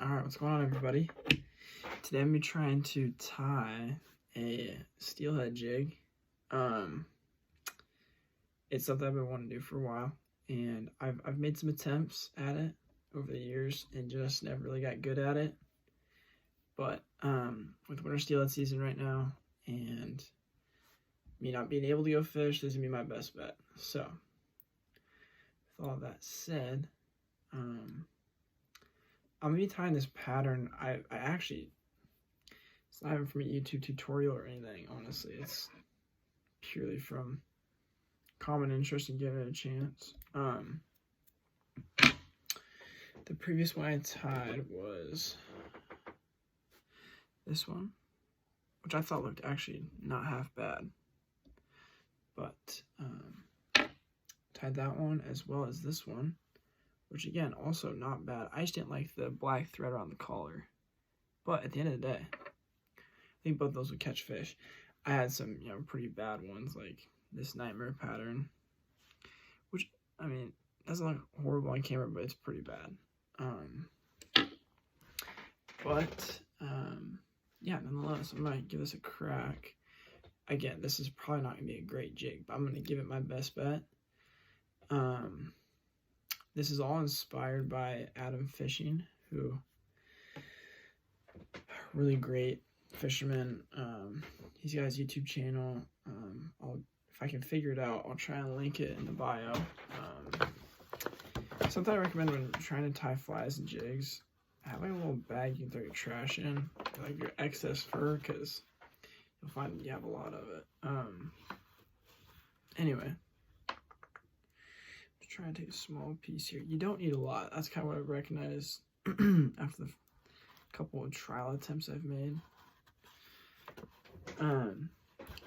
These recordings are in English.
Alright, what's going on, everybody? Today I'm going to be trying to tie a steelhead jig. It's something I've been wanting to do for a while, and I've made some attempts at it over the years and just never really got good at it. But with winter steelhead season right now and me not being able to go fish, this is going to be my best bet. So, with all that said, I'm going to be tying this pattern. I actually, it's not even from a YouTube tutorial or anything, honestly. It's purely from common interest and giving it a chance. The previous one I tied was this one, which I thought looked actually not half bad. But tied that one as well as this one, which again, also not bad. I just didn't like the black thread around the collar. But at the end of the day, I think both those would catch fish. I had some, pretty bad ones, like this nightmare pattern, which, I mean, doesn't look horrible on camera, but it's pretty bad. Yeah, nonetheless, I might give this a crack. Again, this is probably not going to be a great jig, but I'm going to give it my best bet. This is all inspired by Adam Fishing, who really great fisherman. He's got his YouTube channel. If I can figure it out, I'll try and link it in the bio. Something I recommend when trying to tie flies and jigs, have like a little bag you can throw your trash in, like your excess fur, because you'll find you have a lot of it. Anyway, just trying to take a small piece here. You don't need a lot. That's kind of what I've recognized after the couple of trial attempts I've made. And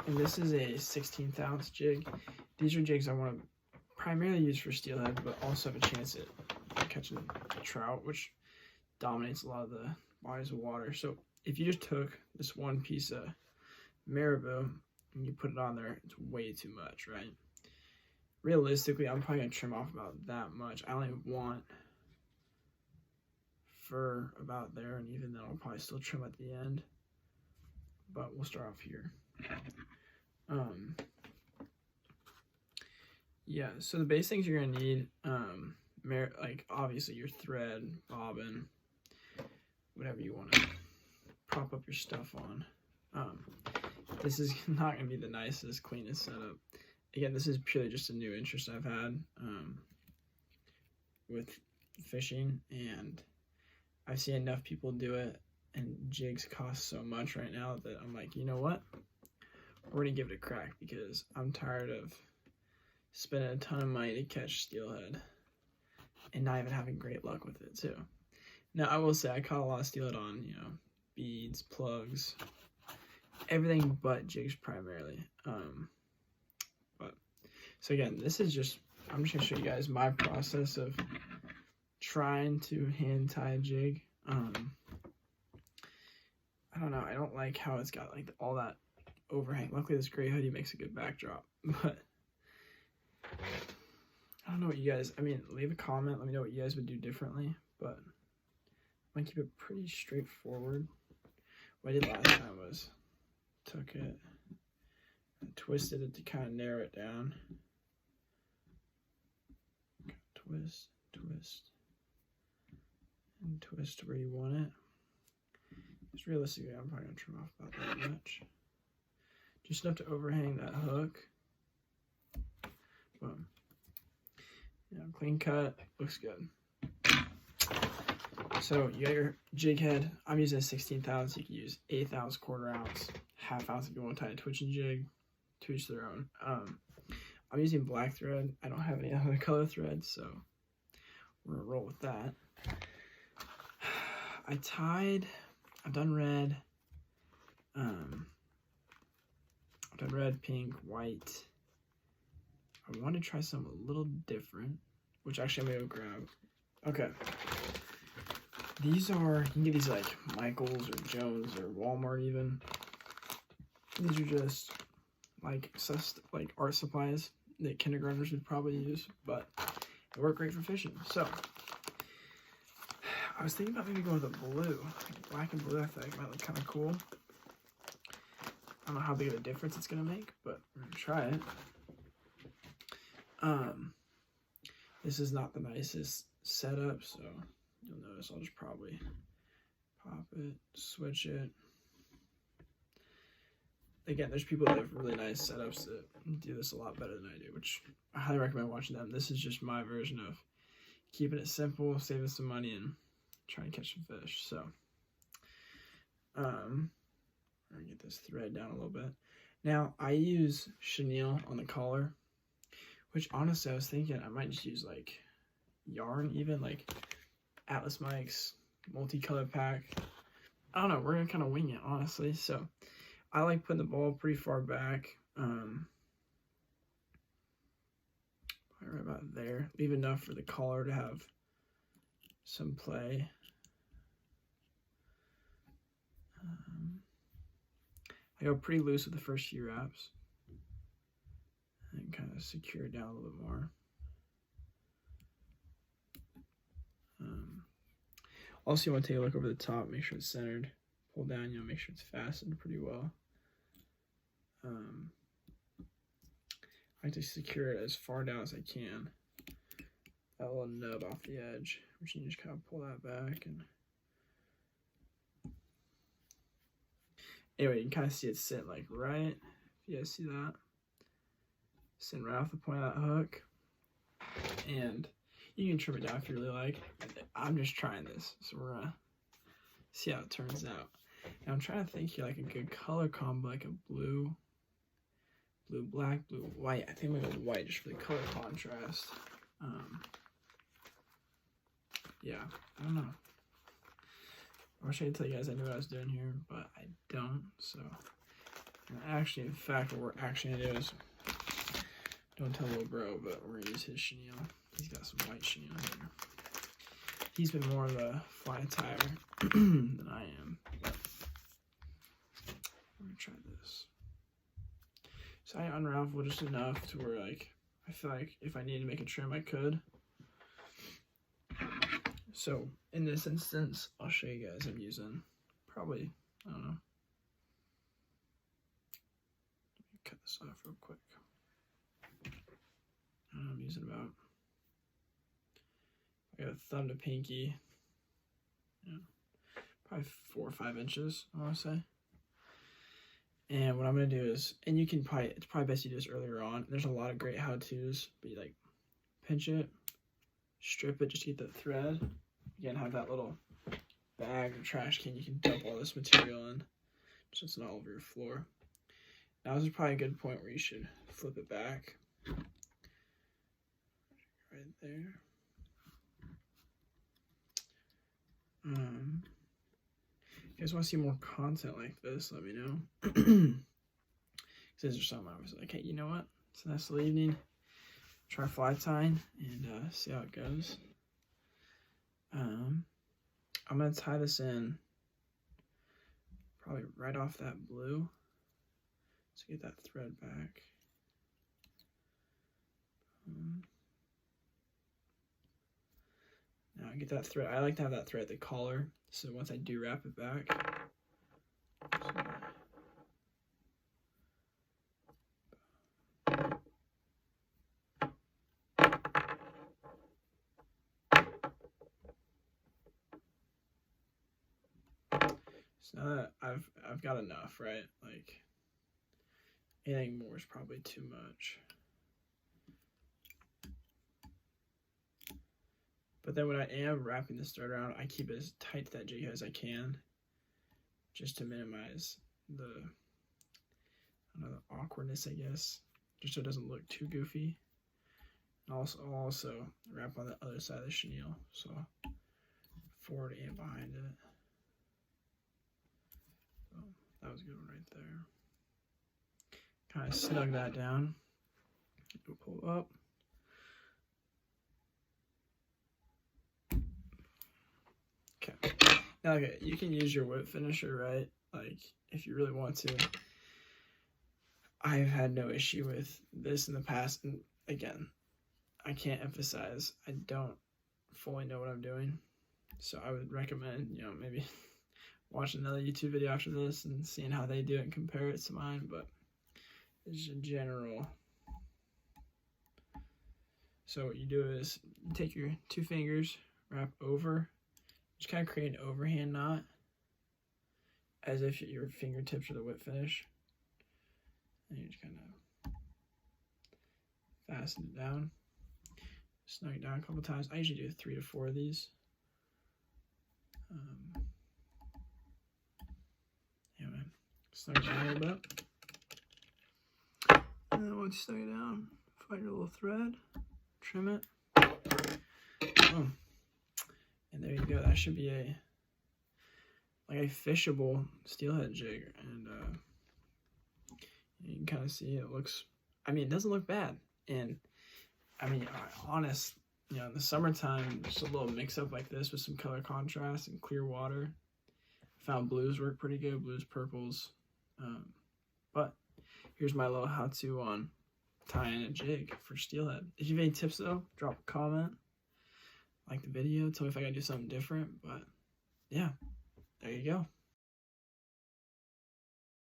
this is a 16th ounce jig. These are jigs I want to primarily use for steelhead, but also have a chance at catching trout, which dominates a lot of the bodies of water. So if you just took this one piece of marabou and you put it on there, it's way too much, right? Realistically, I'm probably going to trim off about that much. I only want fur about there, and even then I'll probably still trim at the end. But we'll start off here. Yeah, so the base things you're going to need, like obviously your thread, bobbin, whatever you want to prop up your stuff on. This is not going to be the nicest, cleanest setup. Again, this is purely just a new interest I've had with fishing, and I've seen enough people do it, and jigs cost so much right now that I'm like, you know what? We're going to give it a crack, because I'm tired of spending a ton of money to catch steelhead and not even having great luck with it, too. Now, I will say I caught a lot of steelhead on, beads, plugs, everything but jigs primarily. So again, this is just, I'm just going to show you guys my process of trying to hand tie a jig. I don't know, I don't like how it's got like all that overhang. Luckily this gray hoodie makes a good backdrop, but I don't know what you guys, leave a comment, let me know what you guys would do differently, but I'm going to keep it pretty straightforward. What I did last time was took it and twisted it to kind of narrow it down. Twist, twist, and twist where you want it. Just realistically, I'm probably going to trim off about that much. Just enough to overhang that hook. Boom. Yeah, clean cut, looks good. So you got your jig head. I'm using a 16th ounce. You can use 1/8 ounce, 1/4 ounce, 1/2 ounce if you want to tie a twitching jig. To each their own. I'm using black thread. I don't have any other color thread, so we're gonna roll with that. I've done red. I've done red, pink, white. I want to try something a little different, which actually I'm gonna go grab. Okay. These are, you can get these like Michael's or Jones or Walmart even. These are just like art supplies that kindergartners would probably use, but they work great for fishing. So I was thinking about maybe going with a blue. Like black and blue, I feel like might look kind of cool. I don't know how big of a difference it's gonna make, but we're gonna try it. This is not the nicest setup, so you'll notice I'll just probably pop it, switch it. Again, there's people that have really nice setups that do this a lot better than I do, which I highly recommend watching them. This is just my version of keeping it simple, saving some money, and trying to catch some fish. So, I'm gonna get this thread down a little bit. Now, I use chenille on the collar, which honestly I was thinking I might just use like yarn, even like Atlas Mike's multicolored pack. I don't know, we're gonna kind of wing it, honestly. So I like putting the ball pretty far back, right about there. Leave enough for the collar to have some play. I go pretty loose with the first few wraps and kind of secure it down a little bit more. Also, you want to take a look over the top, make sure it's centered. Pull down, make sure it's fastened pretty well. I like to secure it as far down as I can. That little nub off the edge, which you just kind of pull that back. And anyway, you can kind of see it sit like right. If you guys see that, sitting right off the point of that hook. And you can trim it down if you really like. I'm just trying this, so we're gonna see how it turns out. Now I'm trying to think here, like a good color combo, like a blue, black, blue, white. I think I'm gonna go white just for the color contrast. Yeah, I don't know. I wish I could tell you guys I knew what I was doing here, but I don't. So, actually, in fact, what we're actually gonna do is, don't tell little bro, but we're gonna use his chenille. He's got some white chenille here. He's been more of a fly tire than I am. But I'm gonna try this. So I unravel just enough to where, like, I feel like if I needed to make a trim, I could. So in this instance, I'll show you guys. I'm using probably, I don't know. Let me cut this off real quick. I'm using about, I got a thumb to pinky, probably 4 or 5 inches, I want to say. And what I'm going to do is, and you can probably, it's probably best you do this earlier on. There's a lot of great how-tos, but you like pinch it, strip it, just to get the thread. Again, have that little bag or trash can you can dump all this material in, so it's not all over your floor. Now this is probably a good point where you should flip it back. Right there. If you guys want to see more content like this, let me know. Because there's something I was like, hey, you know what? It's a nice little evening. Try fly tying and see how it goes. I'm going to tie this in probably right off that blue. So get that thread back. Now I get that thread. I like to have that thread at the collar, so once I do wrap it back. So now that I've got enough, right? Like anything more is probably too much. But then when I am wrapping this thread around, I keep it as tight to that jig head as I can, just to minimize the awkwardness, I guess, just so it doesn't look too goofy. And I'll also wrap on the other side of the chenille, so forward and behind it. So that was a good one right there. Kind of snug that down. We'll pull up. Okay. Now, okay, you can use your whip finisher, right? Like, if you really want to. I've had no issue with this in the past, and again, I can't emphasize, I don't fully know what I'm doing. So I would recommend, you know, maybe watch another YouTube video after this and seeing how they do it and compare it to mine. But it's in general. So what you do is you take your 2 fingers, wrap over, just kind of create an overhand knot as if your fingertips are the whip finish. And you just kind of fasten it down, snug it down a couple times. I usually do 3 to 4 of these. Yeah, man. Snug it down a little bit. And then once you snug it down, find your little thread, trim it. Boom. And there you go. That should be a fishable steelhead jig. And you can kind of see it looks, I mean, it doesn't look bad. And I mean, honest, you know, in the summertime, just a little mix up like this with some color contrast and clear water. Found blues work pretty good, blues, purples. But here's my little how-to on tying a jig for steelhead. If you have any tips though, drop a comment, like the video, tell me if I gotta do something different. But yeah, there you go.